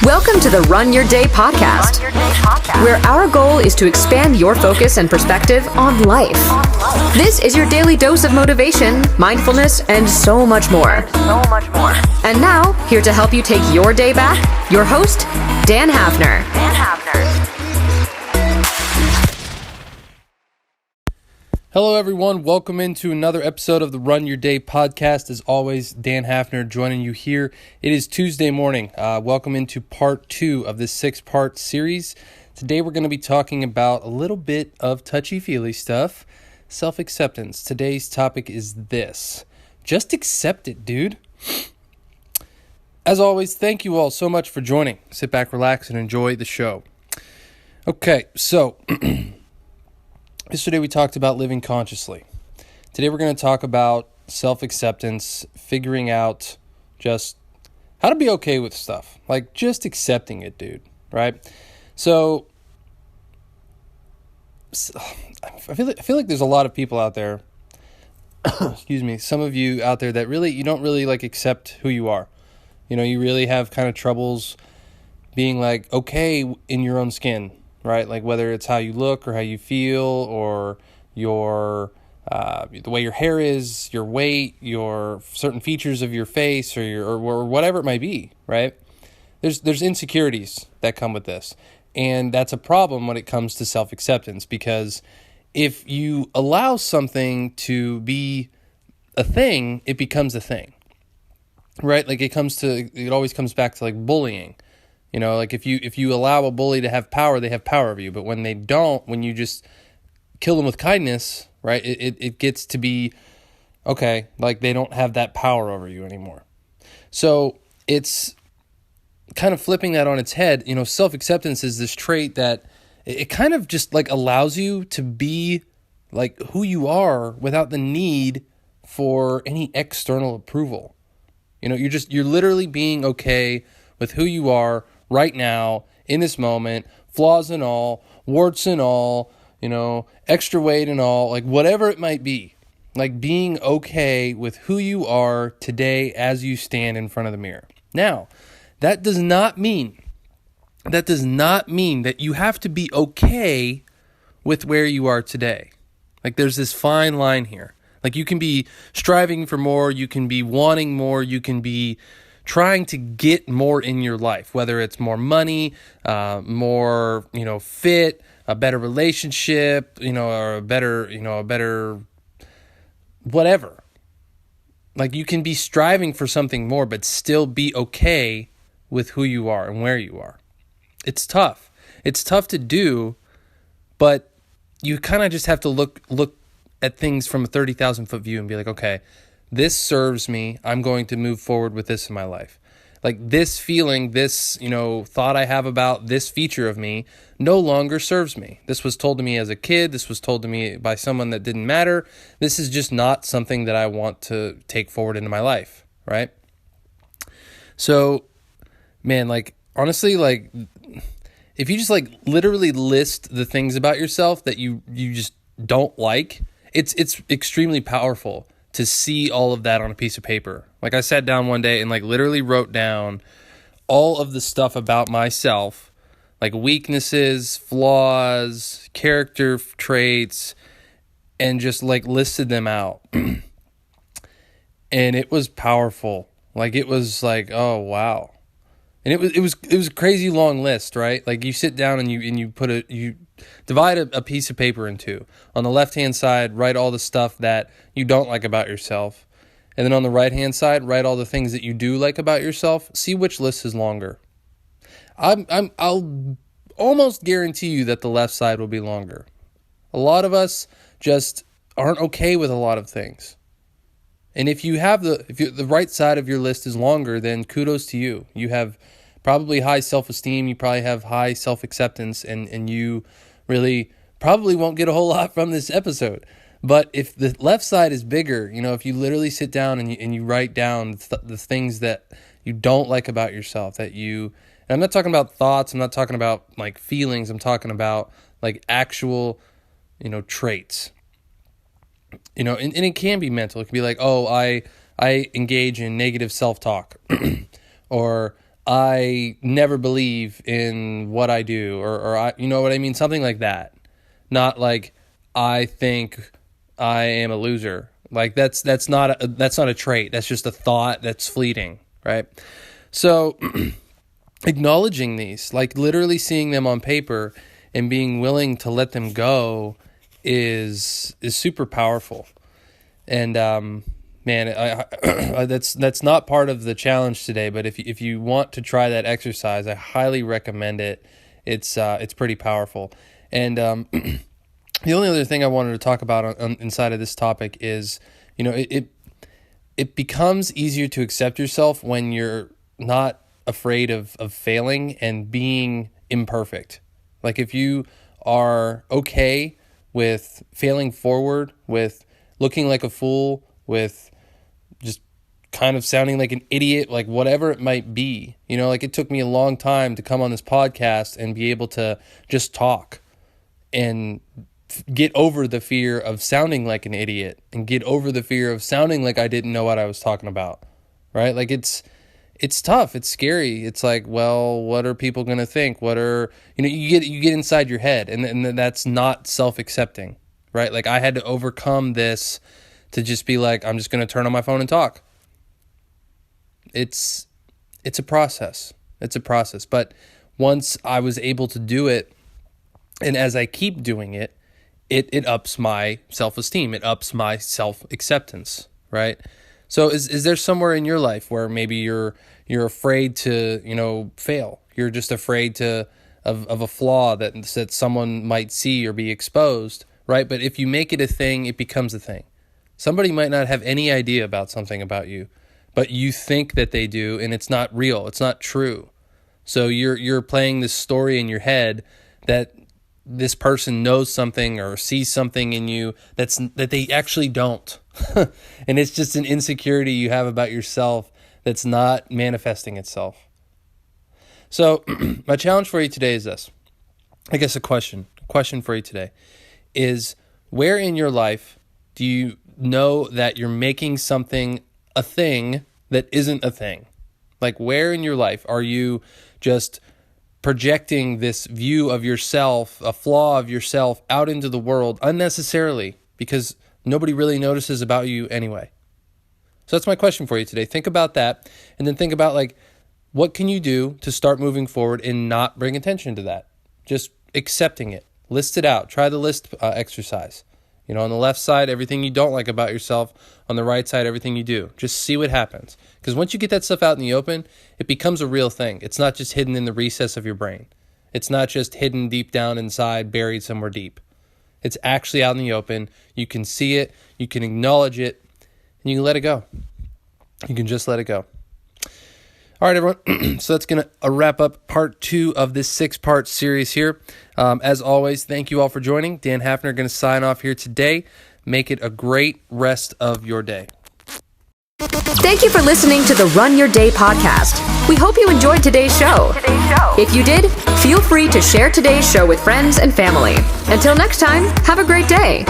Welcome to the Run Your Day podcast, where our goal is to expand your focus and perspective on life. This is your daily dose of motivation, mindfulness, and so much more. And now, here to help you take your day back, your host, Dan Hafner. Hello, everyone. Welcome into another episode of the Run Your Day podcast. As always, Dan Hafner joining you here. It is Tuesday morning. Welcome into part 2 of this 6-part series. Today, we're going to be talking about a little bit of touchy-feely stuff, self-acceptance. Today's topic is this. Just accept it, dude. As always, thank you all so much for joining. Sit back, relax, and enjoy the show. Okay, so yesterday we talked about living consciously. Today we're going to talk about self-acceptance, figuring out just how to be okay with stuff. Like just accepting it, dude, right? So I feel like there's a lot of people out there, excuse me, some of you out there that really, you don't really like accept who you are. You know, you really have kind of troubles being like okay in your own skin. Right, like whether it's how you look or how you feel, or your the way your hair is, your weight, your certain features of your face, or whatever it might be. Right, there's insecurities that come with this, and that's a problem when it comes to self-acceptance, because if you allow something to be a thing, it becomes a thing. Right, like it always comes back to like bullying. You know, like if you allow a bully to have power, they have power over you. But when they don't, when you just kill them with kindness, right, it gets to be, okay, like they don't have that power over you anymore. So it's kind of flipping that on its head. You know, self-acceptance is this trait that it kind of just like allows you to be like who you are without the need for any external approval. You know, you're literally being okay with who you are right now, in this moment, flaws and all, warts and all, you know, extra weight and all, like whatever it might be. Like being okay with who you are today as you stand in front of the mirror. Now, that does not mean that you have to be okay with where you are today. Like there's this fine line here. Like you can be striving for more, you can be wanting more, you can be trying to get more in your life, whether it's more money, more, fit, a better relationship, or a better whatever. Like you can be striving for something more, but still be okay with who you are and where you are. It's tough. It's tough to do, but you kind of just have to look at things from a 30,000-foot view and be like, okay, this serves me. I'm going to move forward with this in my life. Like this feeling, this, thought I have about this feature of me no longer serves me. This was told to me as a kid. This was told to me by someone that didn't matter. This is just not something that I want to take forward into my life, right? So, man, like, honestly, like, if you just, like, literally list the things about yourself that you just don't like, it's extremely powerful to see all of that on a piece of paper. Like I sat down one day and like literally wrote down all of the stuff about myself, like weaknesses, flaws, character traits, and just like listed them out. And it was powerful. Like it was like, oh wow. And it was a crazy long list, right? Like you sit down and you divide a piece of paper in two. On the left-hand side, write all the stuff that you don't like about yourself. And then on the right-hand side, write all the things that you do like about yourself. See which list is longer. I'll almost guarantee you that the left side will be longer. A lot of us just aren't okay with a lot of things. And if the right side of your list is longer, then kudos to you. You have probably high self-esteem, you probably have high self-acceptance, and you really probably won't get a whole lot from this episode. But if the left side is bigger, if you literally sit down and you write down the things that you don't like about yourself, and I'm not talking about thoughts, I'm not talking about like feelings, I'm talking about like actual, traits. And it can be mental. It can be like, oh, I engage in negative self-talk, or I never believe in what I do, or I, you know what I mean? Something like that. Not like, I think I am a loser. Like that's not a trait. That's just a thought that's fleeting, right? So acknowledging these, like literally seeing them on paper and being willing to let them go is super powerful. And man, I that's not part of the challenge today, but if you want to try that exercise, I highly recommend it. It's pretty powerful. And the only other thing I wanted to talk about on inside of this topic is, you know, it becomes easier to accept yourself when you're not afraid of failing and being imperfect. Like if you are okay with failing forward, with looking like a fool, with just kind of sounding like an idiot, like whatever it might be, you know, like it took me a long time to come on this podcast and be able to just talk and get over the fear of sounding like an idiot and get over the fear of sounding like I didn't know what I was talking about, right? Like it's tough. It's scary. It's like, well, what are people going to think? What are, you know, you get inside your head, and that's not self-accepting, right? Like I had to overcome this to just be like, I'm just going to turn on my phone and talk. It's a process. It's a process. But once I was able to do it, and as I keep doing it, it ups my self-esteem. It ups my self-acceptance, right? So is there somewhere in your life where maybe you're afraid to, you know, fail? You're just afraid of a flaw that someone might see or be exposed, right? But if you make it a thing, it becomes a thing. Somebody might not have any idea about something about you, but you think that they do, and it's not real. It's not true. So you're playing this story in your head that this person knows something or sees something in you that they actually don't. And it's just an insecurity you have about yourself that's not manifesting itself. So my challenge for you today is this. I guess a question for you today is, where in your life do you know that you're making something a thing that isn't a thing? Like where in your life are you just projecting this view of yourself, a flaw of yourself, out into the world unnecessarily because nobody really notices about you anyway? So that's my question for you today. Think about that, and then think about, like, what can you do to start moving forward and not bring attention to that? Just accepting it. List it out. Try the list exercise. You know, on the left side, everything you don't like about yourself. On the right side, everything you do. Just see what happens. Because once you get that stuff out in the open, it becomes a real thing. It's not just hidden in the recess of your brain. It's not just hidden deep down inside, buried somewhere deep. It's actually out in the open. You can see it. You can acknowledge it. And you can let it go. You can just let it go. All right, everyone. So that's going to wrap up part 2 of this 6-part series here. As always, thank you all for joining. Dan Hafner going to sign off here today. Make it a great rest of your day. Thank you for listening to the Run Your Day podcast. We hope you enjoyed today's show. If you did, feel free to share today's show with friends and family. Until next time, have a great day.